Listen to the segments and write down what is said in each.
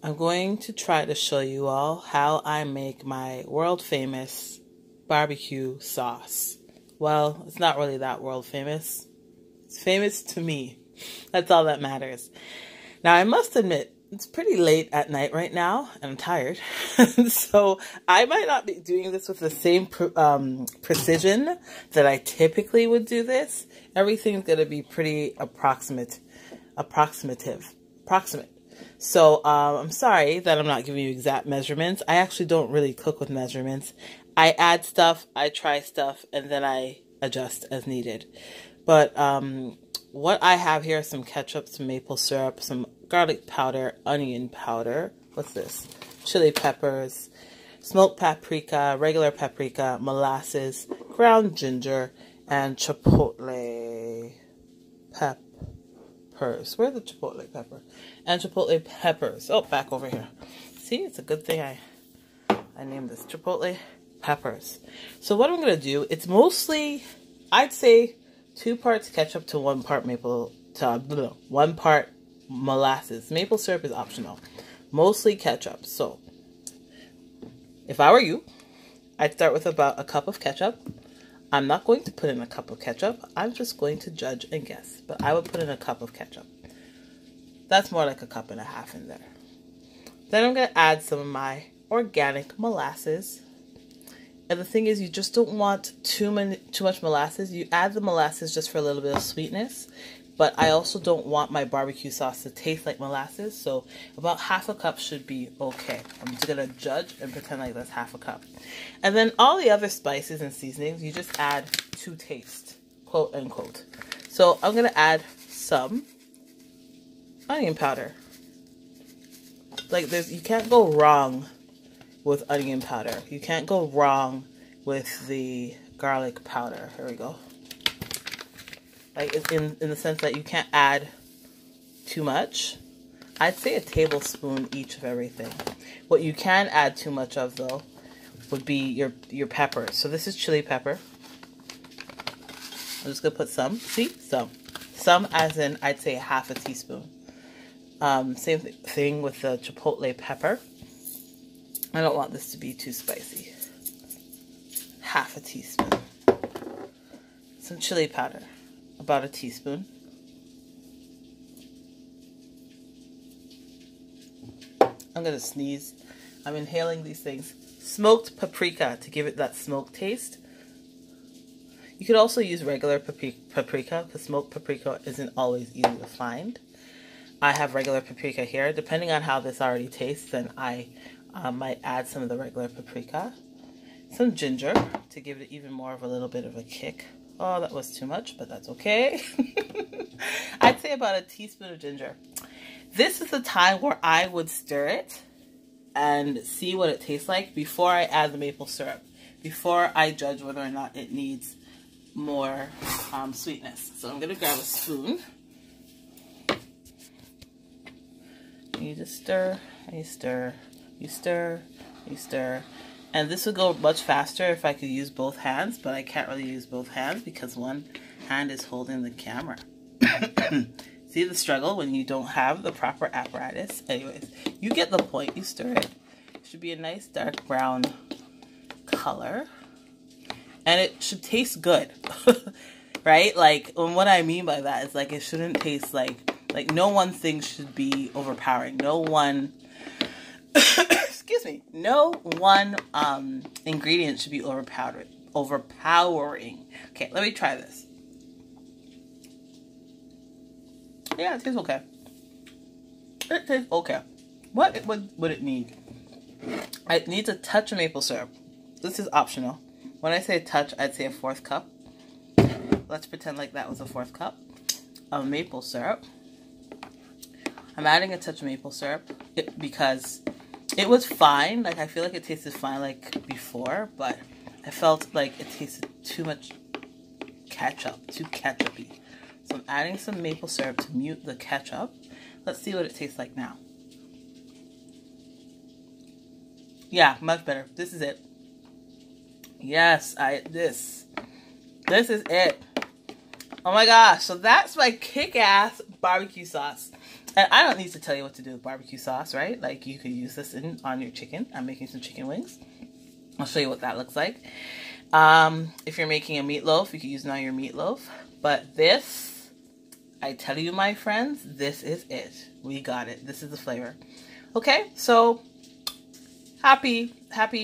I'm going to try to show you all how I make my world famous barbecue sauce. Well, it's not really that world famous. It's famous to me. That's all that matters. Now, I must admit, it's pretty late at night right now, and I'm tired. So I might not be doing this with the same precision that I typically would do this. Everything's going to be pretty approximate. So I'm sorry that I'm not giving you exact measurements. I actually don't really cook with measurements. I add stuff, I try stuff, and then I adjust as needed. But what I have here is some ketchup, some maple syrup, some garlic powder, onion powder. What's this? Chili peppers, smoked paprika, regular paprika, molasses, ground ginger, and chipotle peppers. Where's the chipotle pepper? And chipotle peppers. Oh, back over here. See, it's a good thing I named this chipotle peppers. So what I'm going to do, it's mostly, I'd say, 2 parts ketchup to 1 part 1 part molasses. Maple syrup is optional. Mostly ketchup. So if I were you, I'd start with about a cup of ketchup. I'm not going to put in a cup of ketchup. I'm just going to judge and guess. But I would put in a cup of ketchup. That's more like a cup and a half in there. Then I'm going to add some of my organic molasses. And the thing is, you just don't want too much molasses. You add the molasses just for a little bit of sweetness. But I also don't want my barbecue sauce to taste like molasses. So about half a cup should be okay. I'm just going to judge and pretend like that's half a cup. And then all the other spices and seasonings, you just add to taste, quote unquote. So I'm going to add some onion powder. Like you can't go wrong with onion powder. You can't go wrong with the garlic powder. Here we go. Like in the sense that you can't add too much. I'd say a tablespoon each of everything. What you can add too much of though would be your peppers. So this is chili pepper. I'm just gonna put some. See, some as in I'd say half a teaspoon. Same thing with the chipotle pepper. I don't want this to be too spicy. Half a teaspoon. Some chili powder. About a teaspoon. I'm going to sneeze. I'm inhaling these things. Smoked paprika to give it that smoked taste. You could also use regular paprika because smoked paprika isn't always easy to find. I have regular paprika here. Depending on how this already tastes, then I might add some of the regular paprika. Some ginger to give it even more of a little bit of a kick. Oh, that was too much, but that's okay. I'd say about a teaspoon of ginger. This is the time where I would stir it and see what it tastes like before I add the maple syrup, before I judge whether or not it needs more sweetness. So I'm going to grab a spoon. You just stir, and you stir, you stir, you stir. And this would go much faster if I could use both hands, but I can't really use both hands because one hand is holding the camera. See the struggle when you don't have the proper apparatus? Anyways, you get the point. You stir it. It should be a nice dark brown color. And it should taste good. Right? Like, and what I mean by that is like it shouldn't taste like no one thing should be overpowering. No one excuse me, no one ingredient should be overpowering. Okay, let me try this. Yeah, it tastes okay. It tastes okay. What would it need? It needs a touch of maple syrup. This is optional. When I say touch, I'd say a 1/4 cup. Let's pretend like that was a 1/4 cup of maple syrup. I'm adding a touch of maple syrup because it was fine. Like, I feel like it tasted fine like before, but I felt like it tasted too much ketchup, too ketchupy. So I'm adding some maple syrup to mute the ketchup. Let's see what it tastes like now. Yeah, much better. This is it. Yes, this is it. Oh my gosh, so that's my kick-ass barbecue sauce. And I don't need to tell you what to do with barbecue sauce, right? Like, you could use this on your chicken. I'm making some chicken wings. I'll show you what that looks like. If you're making a meatloaf, you can use it on your meatloaf. But this, I tell you, my friends, this is it. We got it. This is the flavor. Okay, so happy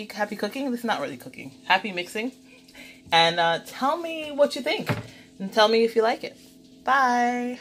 cooking. This is not really cooking. Happy mixing. And tell me what you think. And tell me if you like it. Bye.